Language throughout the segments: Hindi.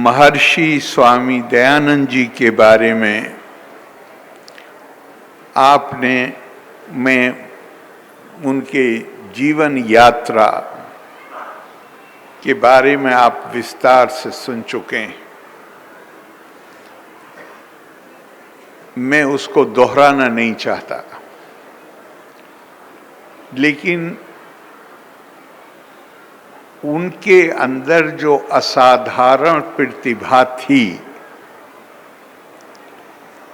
महर्षि स्वामी दयानंद जी के बारे में आपने मैं उनके जीवन यात्रा के बारे में आप विस्तार से सुन चुके हैं। मैं उसको दोहराना नहीं चाहता, लेकिन उनके अंदर जो असाधारण प्रतिभा थी,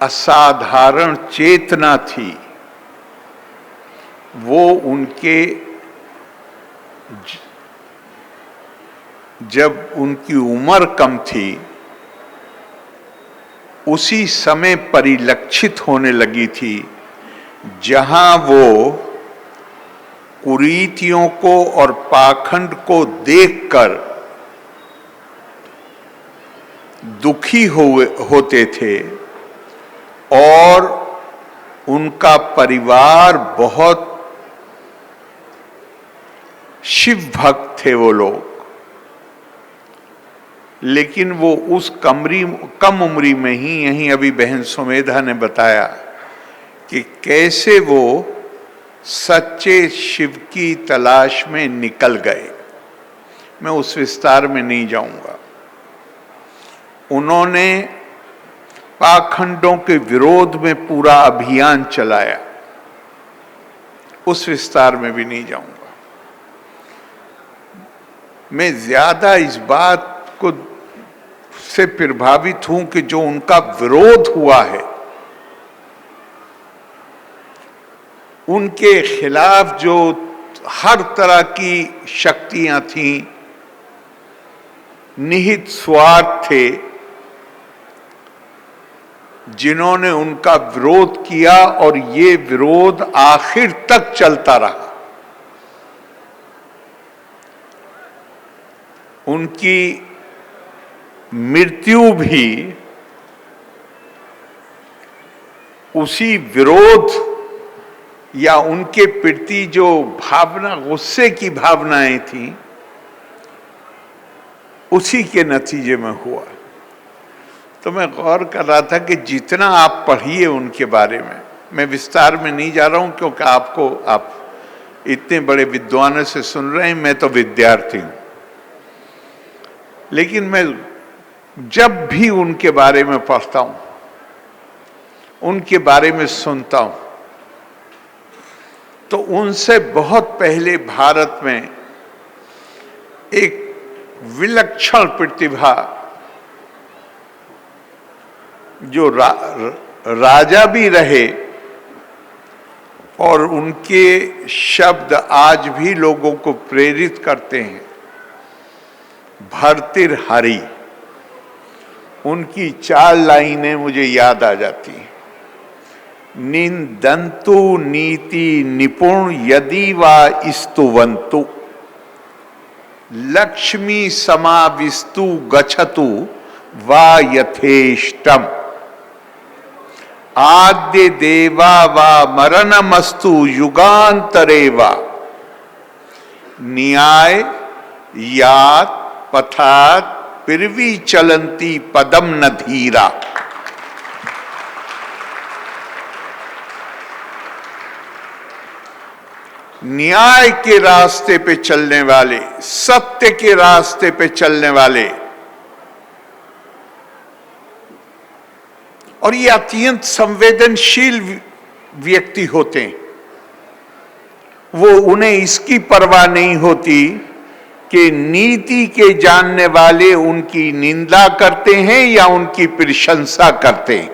असाधारण चेतना थी, वो उनके जब उनकी उम्र कम थी उसी समय परिलक्षित होने लगी थी, जहां वो कुरीतियों को और पाखंड को देखकर दुखी होते थे और उनका परिवार बहुत शिव भक्त थे वो लोग। लेकिन वो उस कम उम्री में ही, यहीं अभी बहन सुमेधा ने बताया कि कैसे वो सच्चे शिव की तलाश में निकल गए। मैं उस विस्तार में नहीं जाऊंगा। उन्होंने पाखंडों के विरोध में पूरा अभियान चलाया, उस विस्तार में भी नहीं जाऊंगा। मैं ज्यादा इस बात को से प्रभावित हूं कि जो उनका विरोध हुआ है, उनके खिलाफ जो हर तरह की शक्तियां थीं, निहित स्वार्थ थे, जिन्होंने उनका विरोध किया और ये विरोध आखिर तक चलता रहा। उनकी मृत्यु भी उसी विरोध या उनके प्रति जो भावना, गुस्से की भावनाएं थी, उसी के नतीजे में हुआ। तो मैं गौर कर रहा था कि जितना आप पढ़िए उनके बारे में, मैं विस्तार में नहीं जा रहा हूं क्योंकि आप इतने बड़े विद्वानों से सुन रहे हैं, मैं तो विद्यार्थी हूं। लेकिन मैं जब भी उनके बारे में पढ़ता हूं, उनके बारे में सुनता हूं, तो उनसे बहुत पहले भारत में एक विलक्षण प्रतिभा, जो राजा भी रहे और उनके शब्द आज भी लोगों को प्रेरित करते हैं, भर्तृहरि। उनकी 4 लाइनें मुझे याद आ जाती हैं। निंदन्तु नीति निपुण यदि वा स्तुवन्तु, लक्ष्मी समाविस्तु गच्छतु वा यथेष्टम, आद्य देवा वा मरणमस्तु युगांतरे वा, न्याय यात पथात पिरवी चलंती पदम न धीरा। न्याय के रास्ते पे चलने वाले, सत्य के रास्ते पे चलने वाले, और ये अत्यंत संवेदनशील व्यक्ति होते हैं। वो, उन्हें इसकी परवाह नहीं होती कि नीति के जानने वाले उनकी निंदा करते हैं या उनकी प्रशंसा करते हैं।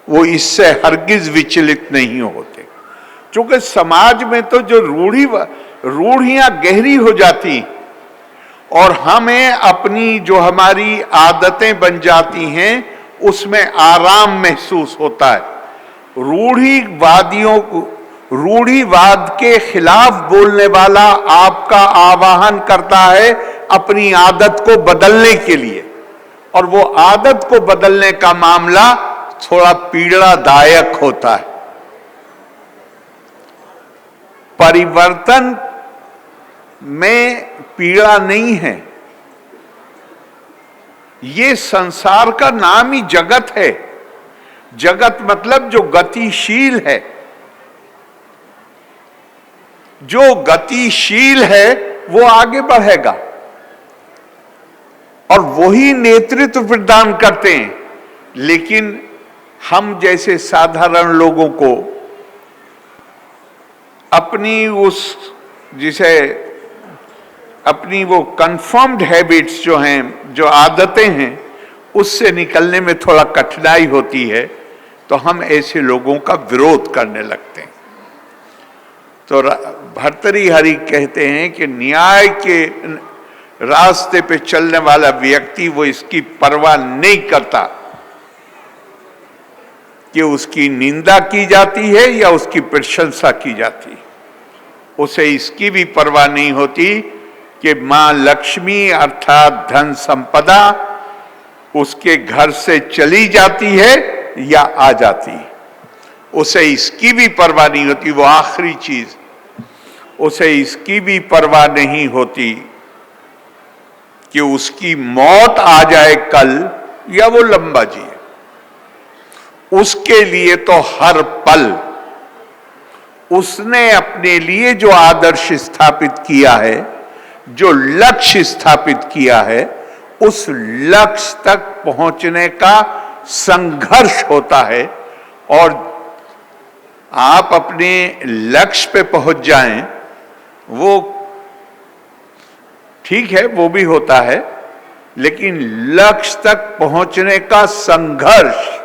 वो इससे हरगिज विचलित नहीं होते, क्योंकि समाज में तो जो रूढ़ियां गहरी हो जाती और हमें अपनी जो हमारी आदतें बन जाती हैं, उसमें आराम महसूस होता है। रूढ़िवाद के खिलाफ बोलने वाला आपका आह्वान करता है अपनी आदत को बदलने के लिए, और वो आदत को बदलने का मामला थोड़ा पीड़ादायक होता है। परिवर्तन में पीड़ा नहीं है, ये संसार का नाम ही जगत है। जगत मतलब जो गतिशील है। जो गतिशील है वो आगे बढ़ेगा और वही नेतृत्व प्रदान करते हैं। लेकिन हम जैसे साधारण लोगों को अपनी अपनी वो कंफर्म्ड हैबिट्स जो हैं, जो आदतें हैं, उससे निकलने में थोड़ा कठिनाई होती है, तो हम ऐसे लोगों का विरोध करने लगते हैं। तो भर्तृहरि कहते हैं कि न्याय के रास्ते पे चलने वाला व्यक्ति वो इसकी परवाह नहीं करता कि उसकी निंदा की जाती है या उसकी प्रशंसा की जाती है। उसे इसकी भी परवाह नहीं होती कि मां लक्ष्मी अर्थात धन संपदा उसके घर से चली जाती है या आ जाती है। उसे इसकी भी परवाह नहीं होती। वो आखिरी चीज, उसे इसकी भी परवाह नहीं होती कि उसकी मौत आ जाए कल या वो लंबा जिए। उसके लिए तो हर पल उसने अपने लिए जो आदर्श स्थापित किया है, जो लक्ष्य स्थापित किया है, उस लक्ष्य तक पहुंचने का संघर्ष होता है। और आप अपने लक्ष्य पे पहुंच जाएं, वो ठीक है, वो भी होता है, लेकिन लक्ष्य तक पहुंचने का संघर्ष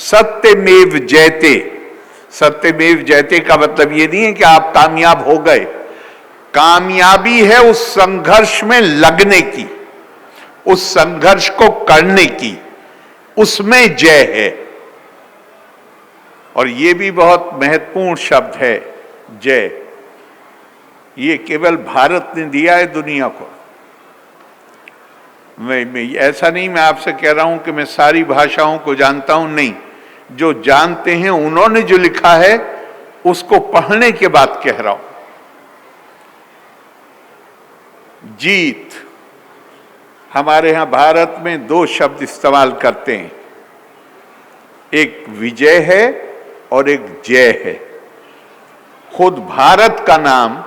सत्यमेव जयते। सत्यमेव जयते का मतलब ये नहीं है कि आप कामयाब हो गए। कामयाबी है उस संघर्ष में लगने की, उस संघर्ष को करने की, उसमें जय है। और ये भी बहुत महत्वपूर्ण शब्द है, जय। ये केवल भारत ने दिया है दुनिया को। मैं ऐसा नहीं, मैं आपसे कह रहा हूं कि मैं सारी भाषाओं को जानता हूं, नहीं। जो जानते हैं उन्होंने जो लिखा है उसको पढ़ने के बाद कह रहा हूं। जीत, हमारे यहां भारत में दो शब्द इस्तेमाल करते हैं, एक विजय है और एक जय है। खुद भारत का नाम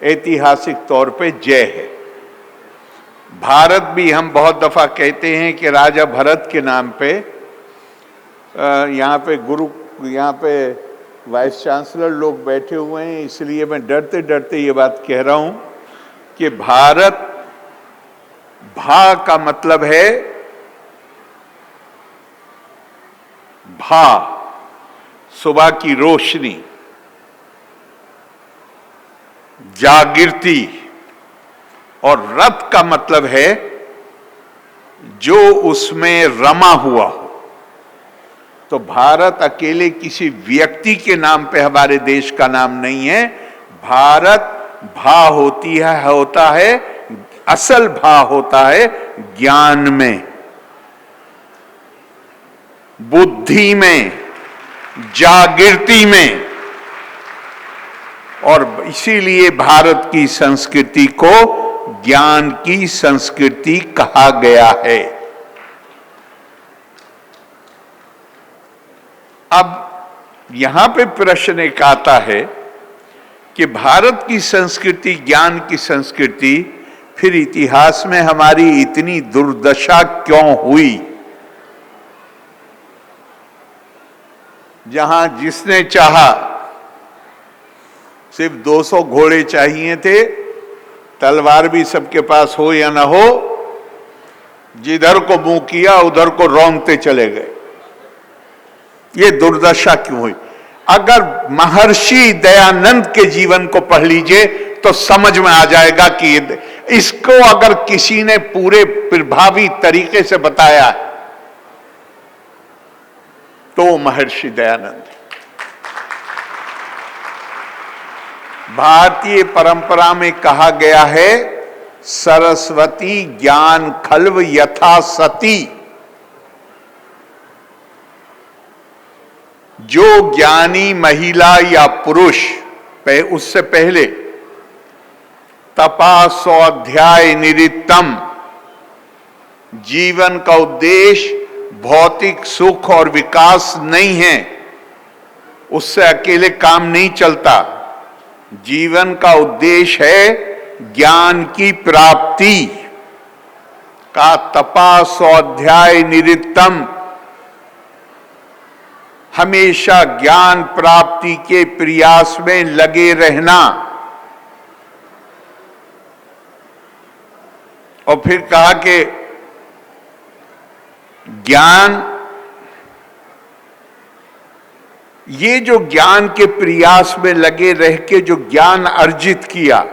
ऐतिहासिक तौर पे जय है। भारत भी हम बहुत दफा कहते हैं कि राजा भरत के नाम पे, यहाँ पे वाइस चांसलर लोग बैठे हुए हैं, इसलिए मैं डरते डरते ये बात कह रहा हूं कि भारत, भा का मतलब है भा, सुबह की रोशनी, जागृति, और रत का मतलब है जो उसमें रमा हुआ हो। तो भारत अकेले किसी व्यक्ति के नाम पे हमारे देश का नाम नहीं है। भारत भा होता है, असल भा होता है ज्ञान में, बुद्धि में, जागृति में। और इसीलिए भारत की संस्कृति को ज्ञान की संस्कृति कहा गया है। अब यहां पे प्रश्न एक आता है कि भारत की संस्कृति ज्ञान की संस्कृति, फिर इतिहास में हमारी इतनी दुर्दशा क्यों हुई? जहां जिसने चाहा, सिर्फ 200 घोड़े चाहिए थे, तलवार भी सबके पास हो या ना हो, जिधर को मुंह किया उधर को रौंदते चले गए। ये दुर्दशा क्यों हुई? अगर महर्षि दयानंद के जीवन को पढ़ लीजिए तो समझ में आ जाएगा कि इसको अगर किसी ने पूरे प्रभावी तरीके से बताया तो महर्षि दयानंद। भारतीय परंपरा में कहा गया है, सरस्वती ज्ञान खल्व यथा सती। जो ज्ञानी महिला या पुरुष उससे पहले तपा स्वाध्याय निरितम, जीवन का उद्देश्य भौतिक सुख और विकास नहीं है, उससे अकेले काम नहीं चलता। जीवन का उद्देश्य है ज्ञान की प्राप्ति का तपा स्वाध्याय निरितम, हमेशा ज्ञान प्राप्ति के प्रयास में लगे रहना। और फिर कहा कि ज्ञान, ये जो ज्ञान के प्रयास में लगे रह के जो ज्ञान अर्जित किया,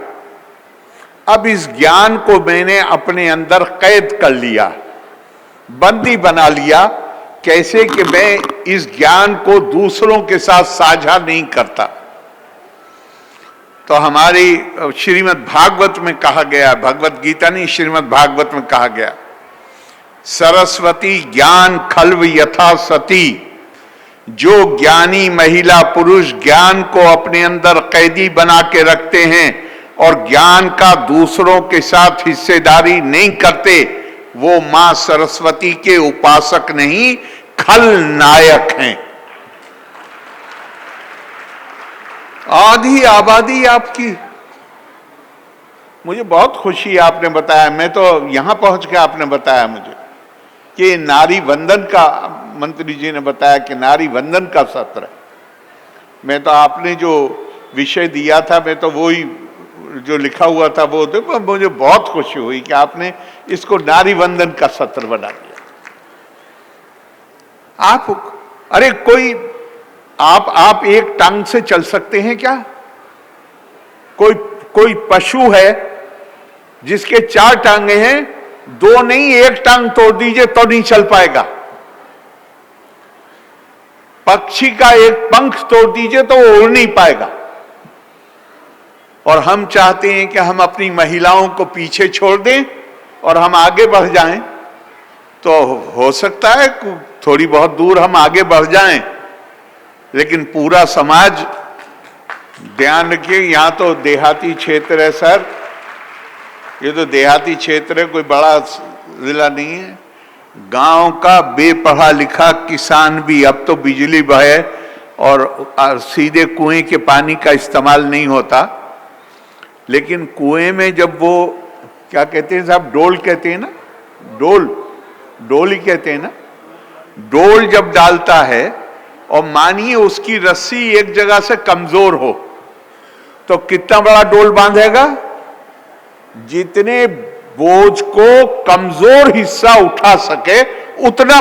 अब इस ज्ञान को मैंने अपने अंदर कैद कर लिया, बंदी बना लिया। कैसे कि मैं इस ज्ञान को दूसरों के साथ साझा नहीं करता। तो हमारी श्रीमद् भागवत में कहा गया, भगवत गीता नहीं, श्रीमद् भागवत में कहा गया, सरस्वती ज्ञान खल्व यथा सती। जो ज्ञानी महिला पुरुष ज्ञान को अपने अंदर कैदी बना के रखते हैं और ज्ञान का दूसरों के साथ हिस्सेदारी नहीं करते, वो मां सरस्वती के उपासक नहीं, खलनायक हैं। आधी आबादी आपकी, मुझे बहुत खुशी आपने बताया, मैं तो यहां पहुंच के आपने बताया मुझे कि नारी वंदन का, मंत्री जी ने बताया कि नारी वंदन का सत्र है। मैं तो आपने जो विषय दिया था, मैं तो वही जो लिखा हुआ था वो, तो मुझे बहुत खुशी हुई कि आपने इसको नारी वंदन का सत्र बना दिया। आप, अरे कोई आप एक टांग से चल सकते हैं क्या? कोई पशु है जिसके 4 टांगे हैं, 2 नहीं 1 टांग तोड़ दीजिए तो नहीं चल पाएगा। पक्षी का 1 पंख तोड़ दीजिए तो वो उड़ नहीं पाएगा। और हम चाहते हैं कि हम अपनी महिलाओं को पीछे छोड़ दें और हम आगे बढ़ जाएं। तो हो सकता है थोड़ी बहुत दूर हम आगे बढ़ जाएं, लेकिन पूरा समाज, ध्यान रखिए, यहां तो देहाती क्षेत्र है सर, ये तो देहाती क्षेत्र है, कोई बड़ा जिला नहीं है। गांव का बेपढ़ा लिखा किसान भी अब तो बिजली बहे और सीधे कुएं के पानी का इस्तेमाल नहीं होता, लेकिन कुएं में जब वो क्या कहते हैं साहब, डोल कहते हैं ना, डोल ही कहते हैं ना, डोल जब डालता है और मानिए उसकी रस्सी एक जगह से कमजोर हो, तो कितना बड़ा डोल बांधेगा? जितने बोझ को कमजोर हिस्सा उठा सके उतना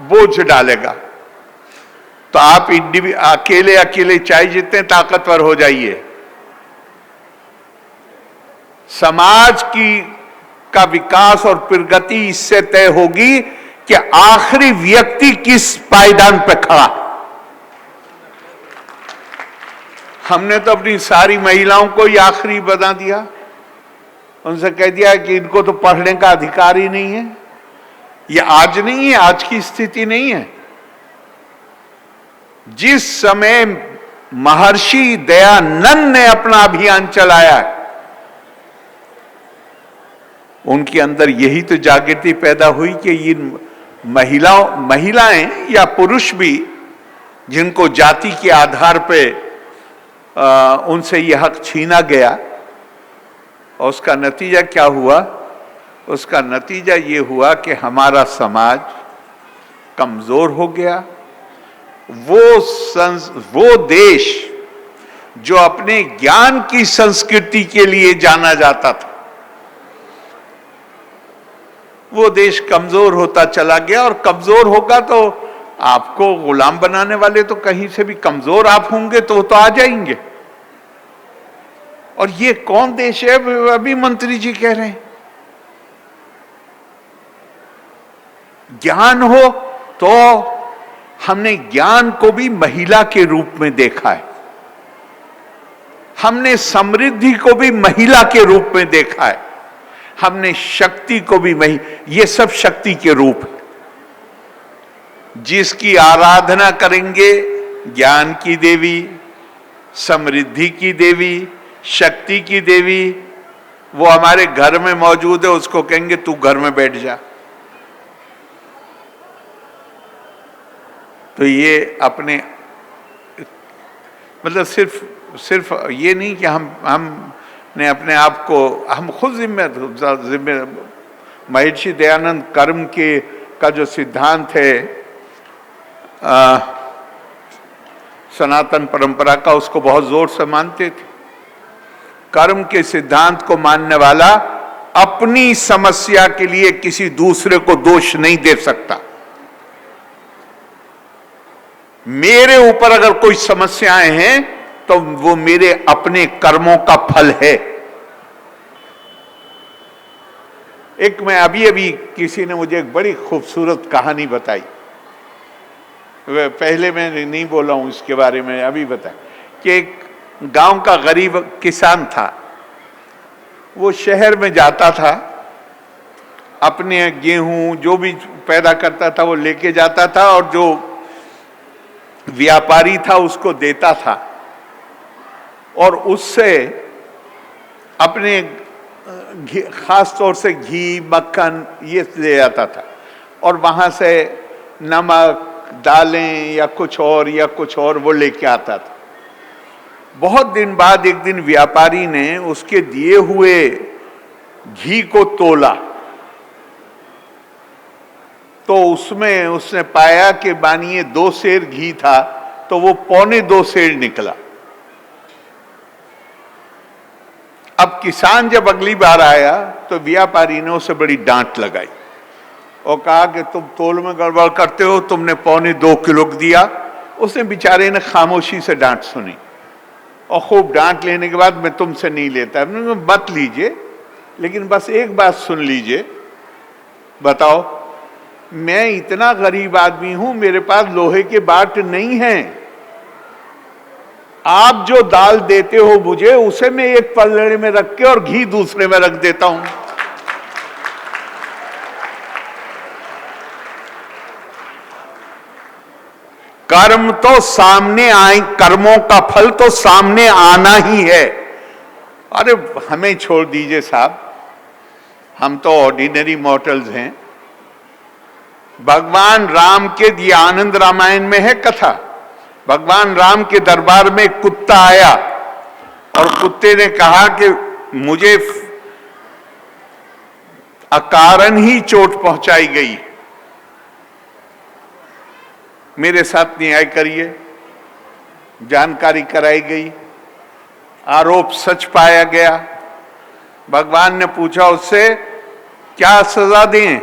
बोझ डालेगा। तो आप अकेले चाहे जितने ताकतवर हो जाइए, समाज का विकास और प्रगति इससे तय होगी कि आखिरी व्यक्ति किस पायदान पर खड़ा। हमने तो अपनी सारी महिलाओं को ही आखिरी बना दिया, उनसे कह दिया कि इनको तो पढ़ने का अधिकार ही नहीं है। ये आज नहीं है, आज की स्थिति नहीं है। जिस समय महर्षि दयानंद ने अपना अभियान चलाया, उनके अंदर यही तो जागृति पैदा हुई कि ये महिलाएं या पुरुष भी, जिनको जाति के आधार पे उनसे यह हक छीना गया, और उसका नतीजा क्या हुआ? उसका नतीजा ये हुआ कि हमारा समाज कमजोर हो गया। वो देश जो अपने ज्ञान की संस्कृति के लिए जाना जाता था, वो देश कमजोर होता चला गया। और कमजोर होगा तो आपको गुलाम बनाने वाले तो कहीं से भी कमजोर आप होंगे तो आ जाएंगे। और ये कौन देश है? अभी मंत्री जी कह रहे हैं ज्ञान हो, तो हमने ज्ञान को भी महिला के रूप में देखा है, हमने समृद्धि को भी महिला के रूप में देखा है, हमने शक्ति को भी ये सब शक्ति के रूप है। जिसकी आराधना करेंगे, ज्ञान की देवी, समृद्धि की देवी, शक्ति की देवी, वो हमारे घर में मौजूद है, उसको कहेंगे तू घर में बैठ जा, तो ये अपने मतलब सिर्फ ये नहीं कि हमने अपने आप को, हम खुद जिम्मे महर्षि दयानंद कर्म का जो सिद्धांत है सनातन परंपरा का, उसको बहुत जोर से मानते थे। कर्म के सिद्धांत को मानने वाला अपनी समस्या के लिए किसी दूसरे को दोष नहीं दे सकता। मेरे ऊपर अगर कोई समस्याएं हैं तो वो मेरे अपने कर्मों का फल है। एक मैं अभी किसी ने मुझे एक बड़ी खूबसूरत कहानी बताई, पहले मैं नहीं बोला हूं इसके बारे में, अभी बताया कि एक गांव का गरीब किसान था। वो शहर में जाता था, अपने गेहूं जो भी पैदा करता था वो लेके जाता था और जो व्यापारी था उसको देता था, और उससे अपने खास तौर से घी मक्खन ये ले जाता था, और वहां से नमक दालें या कुछ और वो लेके आता था। बहुत दिन बाद एक दिन व्यापारी ने उसके दिए हुए घी को तोला, तो उसमें उसने पाया कि मानिए 2 सेर घी था तो वो 1.25 सेर निकला। अब किसान जब अगली बार आया तो व्यापारी ने उसे बड़ी डांट लगाई और कहा कि तुम तोल में गड़बड़ करते हो, तुमने 1.25 किलो दिया। उसने बेचारे ने खामोशी से डांट सुनी और खूब डांट लेने के बाद मैं तुमसे नहीं लेता, मत लीजिए, लेकिन बस एक बात सुन लीजिए, बताओ मैं इतना गरीब आदमी हूं, मेरे पास लोहे के बाट नहीं है, आप जो दाल देते हो मुझे उसे मैं एक पल्ले में रख के और घी दूसरे में रख देता हूं। कर्म तो सामने आए, कर्मों का फल तो सामने आना ही है। अरे हमें छोड़ दीजिए साहब, हम तो ऑर्डिनरी मॉर्टल्स हैं। भगवान राम के दिए आनंद रामायण में है कथा, भगवान राम के दरबार में एक कुत्ता आया और कुत्ते ने कहा कि मुझे अकारण ही चोट पहुंचाई गई, मेरे साथ न्याय करिए। जानकारी कराई गई, आरोप सच पाया गया। भगवान ने पूछा उससे क्या सजा दें?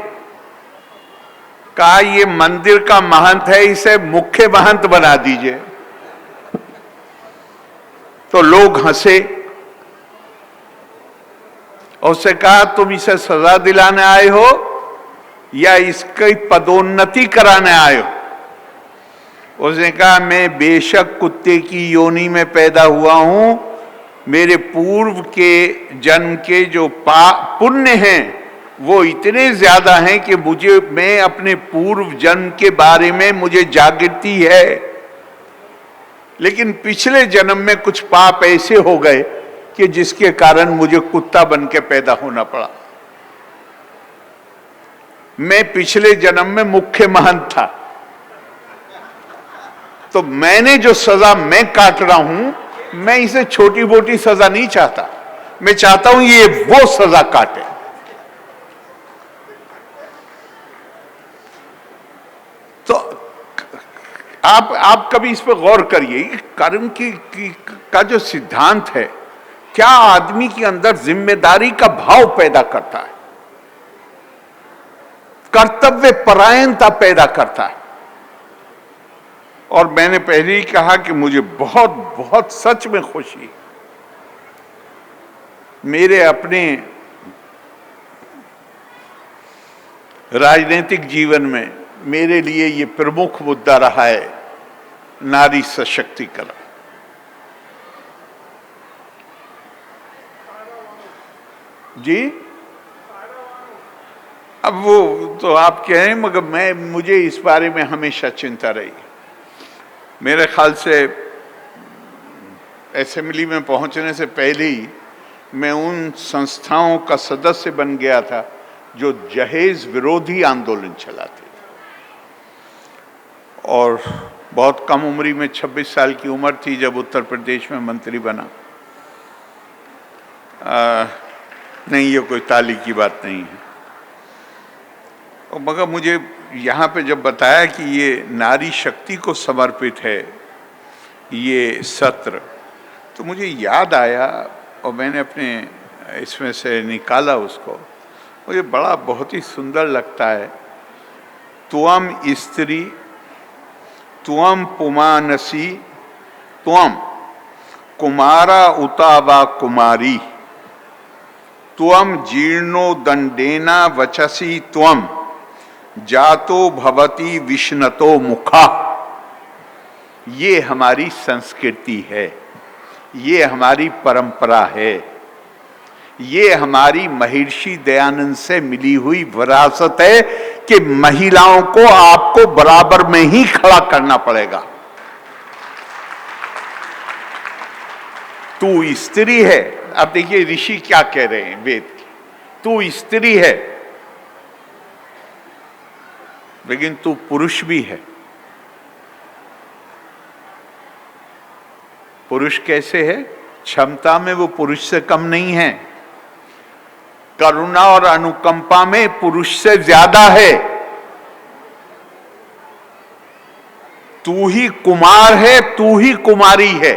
कहा ये मंदिर का महंत है, इसे मुख्य महंत बना दीजिए। तो लोग हंसे और उससे कहा तुम इसे सजा दिलाने आए हो या इसकी पदोन्नति कराने आए हो? उसने कहा मैं बेशक कुत्ते की योनि में पैदा हुआ हूं, मेरे पूर्व के जन्म के जो पुण्य हैं वो इतने ज्यादा हैं कि मैं अपने पूर्व जन्म के बारे में मुझे जागृति है, लेकिन पिछले जन्म में कुछ पाप ऐसे हो गए कि जिसके कारण मुझे कुत्ता बन के पैदा होना पड़ा। मैं पिछले जन्म में मुख्य महंत था, तो मैंने जो सजा मैं काट रहा हूं, मैं इसे छोटी मोटी सजा नहीं चाहता, मैं चाहता हूं ये वो सजा काटे। तो आप कभी इस पर गौर करिए, कर्म का जो सिद्धांत है क्या आदमी के अंदर जिम्मेदारी का भाव पैदा करता है, कर्तव्य परायणता पैदा करता है। और मैंने पहले ही कहा कि मुझे बहुत बहुत सच में खुशी, मेरे अपने राजनीतिक जीवन में मेरे लिए ये प्रमुख मुद्दा रहा है, नारी सशक्तिकरण। जी अब वो तो आप कहें, मगर मुझे इस बारे में हमेशा चिंता रही। मेरे ख्याल से असेंबली में पहुंचने से पहले ही मैं उन संस्थाओं का सदस्य बन गया था जो जहेज विरोधी आंदोलन चलाते थे, और बहुत कम उम्री में 26 साल की उम्र थी जब उत्तर प्रदेश में मंत्री बना। नहीं, ये कोई ताली की बात नहीं है। और मगर मुझे यहाँ पे जब बताया कि ये नारी शक्ति को समर्पित है ये सत्र, तो मुझे याद आया और मैंने अपने इसमें से निकाला उसको। मुझे बड़ा बहुत ही सुंदर लगता है। त्वम स्त्री त्वम पुमानसी त्वम कुमारा उता वा कुमारी त्वम जीर्णो दंडेना वचसी त्वम जातो भवती विष्णतो मुखा। ये हमारी संस्कृति है, ये हमारी परंपरा है, ये हमारी महर्षि दयानंद से मिली हुई विरासत है कि महिलाओं को आपको बराबर में ही खड़ा करना पड़ेगा। तू स्त्री है। अब देखिए ऋषि क्या कह रहे हैं वेद की, तू स्त्री है लेकिन तू पुरुष भी है। पुरुष कैसे है? क्षमता में वो पुरुष से कम नहीं है, करुणा और अनुकंपा में पुरुष से ज्यादा है। तू ही कुमार है, तू ही कुमारी है।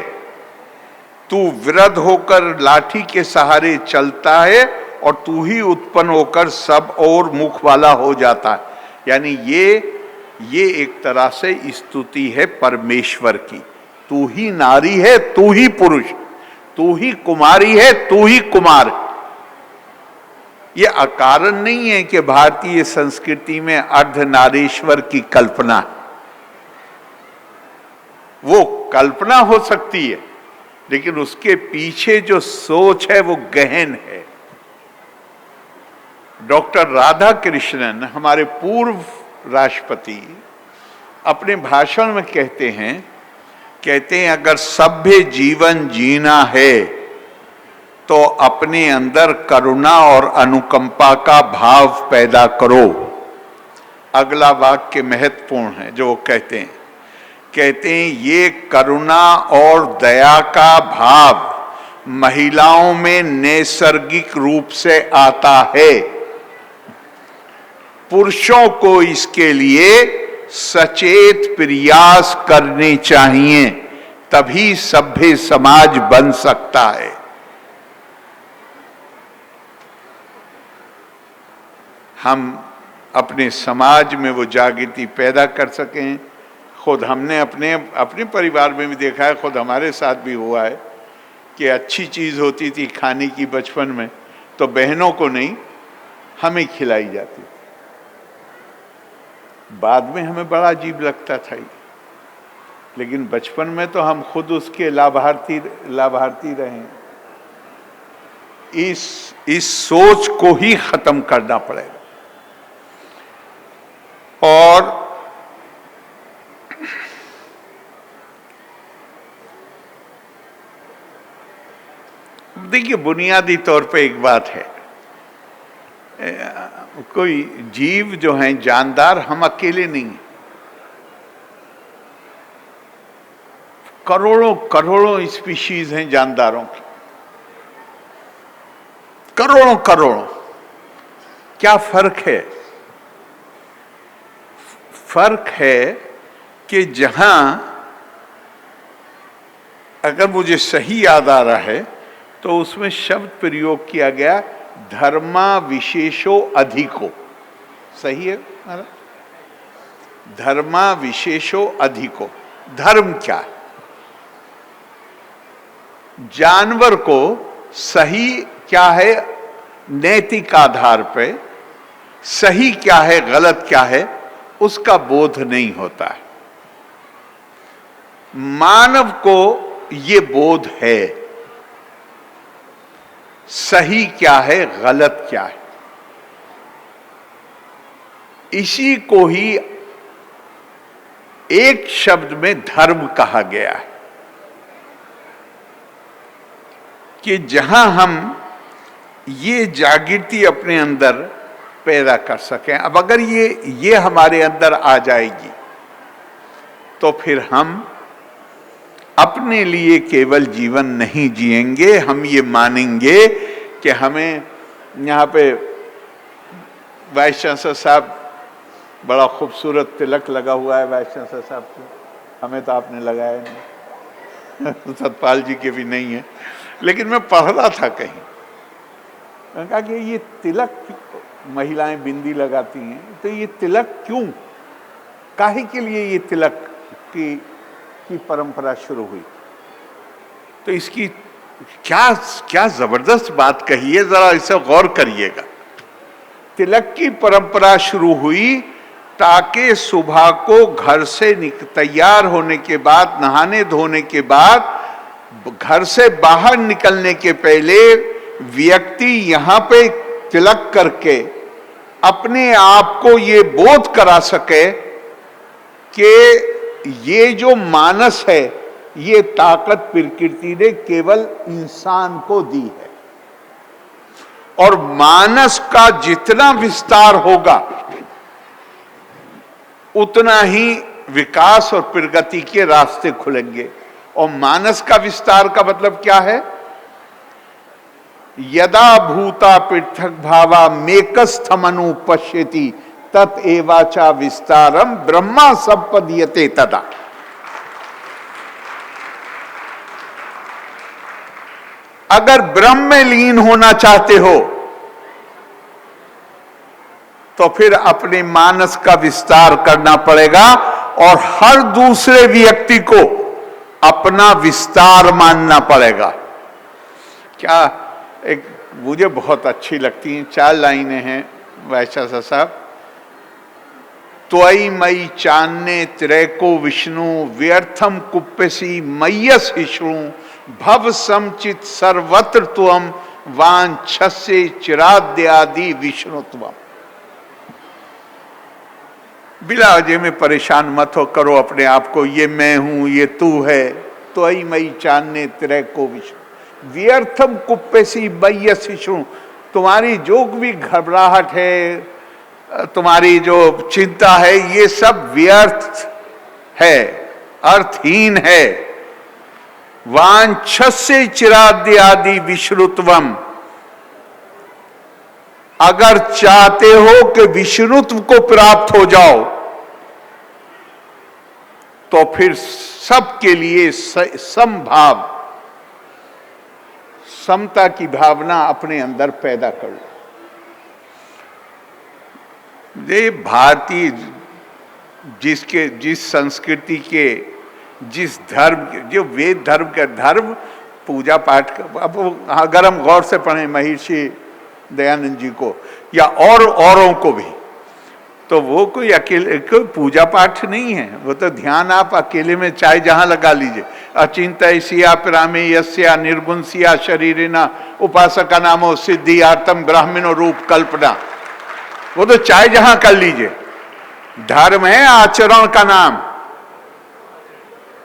तू वृद्ध होकर लाठी के सहारे चलता है और तू ही उत्पन्न होकर सब और मुख वाला हो जाता है। यानी ये एक तरह से स्तुति है परमेश्वर की। तू ही नारी है, तू ही पुरुष, तू ही कुमारी है, तू ही कुमार। ये अकारण नहीं है कि भारतीय संस्कृति में अर्धनारीश्वर की कल्पना है। वो कल्पना हो सकती है लेकिन उसके पीछे जो सोच है वो गहन है। डॉक्टर राधा कृष्णन हमारे पूर्व राष्ट्रपति अपने भाषण में कहते हैं अगर सभ्य जीवन जीना है तो अपने अंदर करुणा और अनुकंपा का भाव पैदा करो। अगला वाक्य महत्वपूर्ण है जो वो कहते हैं ये करुणा और दया का भाव महिलाओं में नैसर्गिक रूप से आता है। पुरुषों को इसके लिए सचेत प्रयास करने चाहिए, तभी सभ्य समाज बन सकता है। हम अपने समाज में वो जागृति पैदा कर सकें। खुद हमने अपने परिवार में भी देखा है, खुद हमारे साथ भी हुआ है कि अच्छी चीज़ होती थी खाने की बचपन में तो बहनों को नहीं हमें खिलाई जाती थी। बाद में हमें बड़ा अजीब लगता था ये, लेकिन बचपन में तो हम खुद उसके लाभार्थी रहे हैं। इस सोच को ही खत्म करना पड़ेगा। और देखिए बुनियादी तौर पे एक बात है, कोई जीव जो हैं जानदार हम अकेले नहीं हैं। करोड़ों करोड़ों स्पीशीज हैं जानदारों की, करोड़ों करोड़ों। क्या फर्क है? फर्क है कि जहां, अगर मुझे सही याद आ रहा है तो उसमें शब्द प्रयोग किया गया धर्मा विशेषो अधिको। सही है? धर्मा विशेषो अधिको। धर्म क्या है? जानवर को सही क्या है नैतिक आधार पे, सही क्या है गलत क्या है उसका बोध नहीं होता है। मानव को ये बोध है, सही क्या है गलत क्या है। इसी को ही एक शब्द में धर्म कहा गया है कि जहां हम ये जागृति अपने अंदर पैदा कर सकें। अब अगर ये हमारे अंदर आ जाएगी तो फिर हम अपने लिए केवल जीवन नहीं जिएंगे, हम ये मानेंगे कि हमें यहाँ पे वाइस चांसलर साहब, बड़ा खूबसूरत तिलक लगा हुआ है वाइस चांसलर साहब को, हमें तो आपने लगाया नहीं सतपाल जी के भी नहीं है, लेकिन मैं पढ़ रहा था कहीं, मैंने कहा कि ये तिलक महिलाएं बिंदी लगाती हैं, तो ये तिलक क्यों, काहे के लिए ये तिलक की परंपरा शुरू हुई? तो इसकी क्या क्या जबरदस्त बात कही है, जरा इसे गौर करिएगा। तिलक की परंपरा शुरू हुई ताकि सुबह को घर से तैयार होने के बाद, नहाने धोने के बाद, घर से बाहर निकलने के पहले व्यक्ति यहाँ पे तिलक करके अपने आप को ये बोध करा सके कि ये जो मानस है, ये ताकत प्रकृति ने केवल इंसान को दी है, और मानस का जितना विस्तार होगा उतना ही विकास और प्रगति के रास्ते खुलेंगे। और मानस का विस्तार का मतलब क्या है? यदा भूता पृथक भावा मेकस्थमनु पश्यति तत एवाचा विस्तारम ब्रह्मा संपद्यते तदा। अगर ब्रह्म में लीन होना चाहते हो तो फिर अपने मानस का विस्तार करना पड़ेगा, और हर दूसरे व्यक्ति को अपना विस्तार मानना पड़ेगा। क्या एक मुझे बहुत अच्छी लगती हैं 4 लाइनें हैं वाइस चांसलर साहब। त्वयि मयि चान्ने त्रैको विष्णु व्यर्थम कुप्यसी मय्यस हिष्णु भव समचित सर्वत्र त्वम वांछस्य चिराद्यादि विष्णुत्वम। बिला वजह में परेशान मत हो करो अपने आप को, ये मैं हूं, ये तू है। त्वयि मयि चान्ने त्रैको विष्णु व्यर्थम कुप्यसी मय्यस हिष्णु। तुम्हारी जो भी घबराहट है, तुम्हारी जो चिंता है, ये सब व्यर्थ है, अर्थहीन है। वांछस्य चिराद्यादि विष्णुत्वम। अगर चाहते हो कि विष्णुत्व को प्राप्त हो जाओ तो फिर सबके लिए समभाव, समता की भावना अपने अंदर पैदा करो। ये भारतीय जिस संस्कृति के, जिस धर्म के, जो वेद धर्म का धर्म पूजा पाठ का, अब अगर हम गौर से पढ़ें महर्षि दयानंद जी को या औरों को भी, तो वो कोई अकेले कोई पूजा पाठ नहीं है, वो तो ध्यान आप अकेले में चाहे जहां लगा लीजिए। अचिंत्य प्रामे यस्या निर्गुण सिया शरीरिना उपासका नामो सिद्धि आर्तम ब्राह्मणो रूप कल्पना, वो तो चाहे जहां कर लीजिए। धर्म है आचरण का नाम,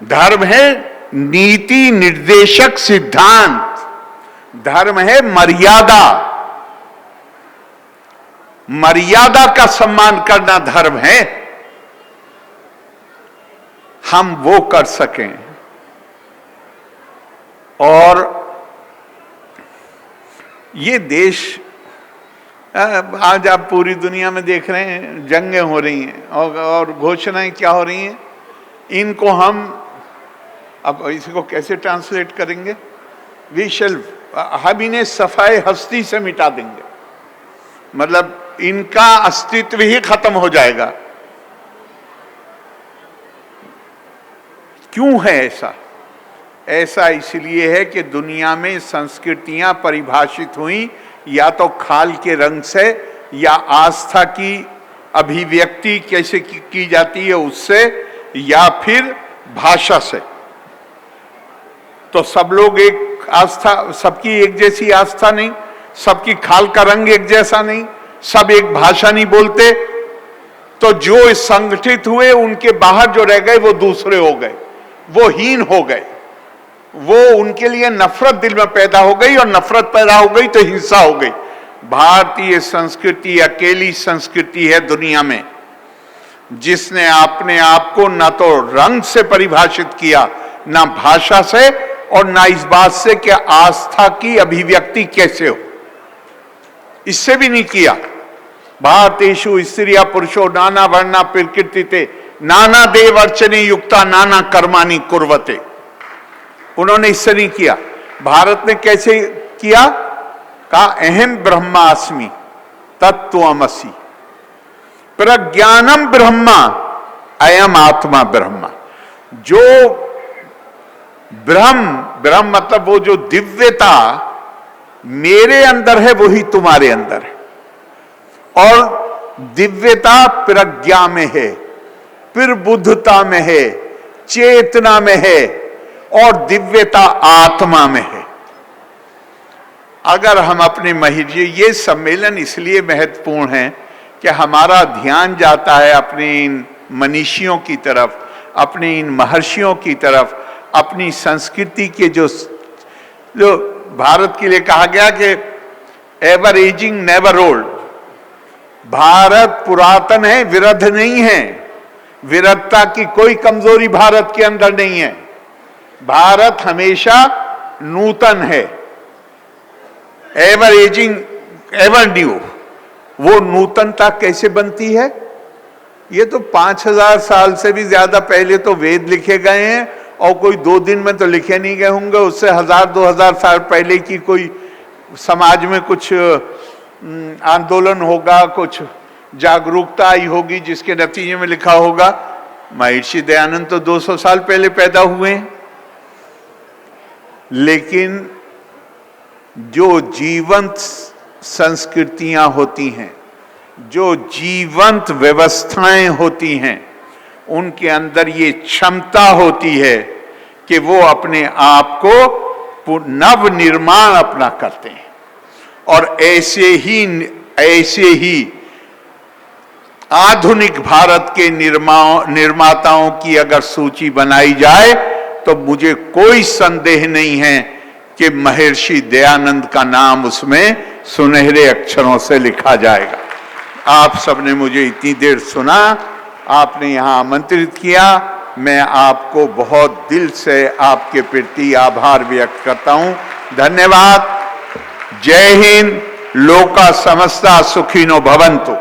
धर्म है नीति निर्देशक सिद्धांत, धर्म है मर्यादा, मर्यादा का सम्मान करना धर्म है। हम वो कर सकें, और ये देश, आज आप पूरी दुनिया में देख रहे हैं जंगें हो रही हैं और घोषणाएं क्या हो रही हैं, इनको हम अब इसको कैसे ट्रांसलेट करेंगे? हम इन्हें सफाई हस्ती से मिटा देंगे, मतलब इनका अस्तित्व ही खत्म हो जाएगा। क्यों है ऐसा? ऐसा इसलिए है कि दुनिया में संस्कृतियां परिभाषित हुई या तो खाल के रंग से, या आस्था की अभिव्यक्ति कैसे की जाती है उससे, या फिर भाषा से। तो सब लोग एक आस्था, सबकी एक जैसी आस्था नहीं, सबकी खाल का रंग एक जैसा नहीं, सब एक भाषा नहीं बोलते, तो जो संगठित हुए उनके बाहर जो रह गए वो दूसरे हो गए, वो हीन हो गए, वो उनके लिए नफरत दिल में पैदा हो गई, और नफरत पैदा हो गई तो हिंसा हो गई। भारतीय संस्कृति अकेली संस्कृति है दुनिया में जिसने अपने आप को न तो रंग से परिभाषित किया, ना भाषा से, और ना इस बात से कि आस्था की अभिव्यक्ति कैसे हो, इससे भी नहीं किया। भारतेषु स्त्रिया पुरुषो नाना वर्णा प्रकृतिते नाना देव अर्चने युक्ता नाना कर्माणि कुर्वते। उन्होंने इससे नहीं किया। भारत ने कैसे किया? कहा अहम ब्रह्मास्मि तत्त्वमसि, प्रज्ञानम ब्रह्मा अयम आत्मा ब्रह्मा। जो ब्रह्म मतलब वो जो दिव्यता मेरे अंदर है वही तुम्हारे अंदर है, और दिव्यता प्रज्ञा में है, फिर बुद्धता में है, चेतना में है, और दिव्यता आत्मा में है। अगर हम अपने ये सम्मेलन इसलिए महत्वपूर्ण है कि हमारा ध्यान जाता है अपने इन मनीषियों की तरफ, अपने इन महर्षियों की तरफ, अपनी संस्कृति के जो भारत के लिए कहा गया कि ever ageing never old. Bharat पुरातन है, विरध नहीं है। विरधता की कोई कमजोरी भारत के अंदर नहीं है। भारत हमेशा नूतन है, एवर एजिंग एवर न्यू। वो नूतनता कैसे बनती है? ये तो 5000 साल से भी ज्यादा पहले तो वेद लिखे गए हैं, और कोई 2 दिन में तो लिखे नहीं गए होंगे। उससे 1000-2000 साल पहले की कोई समाज में कुछ आंदोलन होगा, कुछ जागरूकता आई होगी, जिसके नतीजे में लिखा होगा। महर्षि दयानंद तो 200 साल पहले पैदा हुए हैं। लेकिन जो जीवंत संस्कृतियां होती हैं, जो जीवंत व्यवस्थाएं होती हैं, उनके अंदर ये क्षमता होती है कि वो अपने आप को नव निर्माण अपना करते हैं। और ऐसे ही आधुनिक भारत के निर्माताओं की अगर सूची बनाई जाए तो मुझे कोई संदेह नहीं है कि महर्षि दयानंद का नाम उसमें सुनहरे अक्षरों से लिखा जाएगा। आप सबने मुझे इतनी देर सुना, आपने यहां आमंत्रित किया। मैं आपको बहुत दिल से आपके प्रति आभार व्यक्त करता हूं। धन्यवाद। जय हिंद। लोका समस्ता सुखिनो भवन्तु।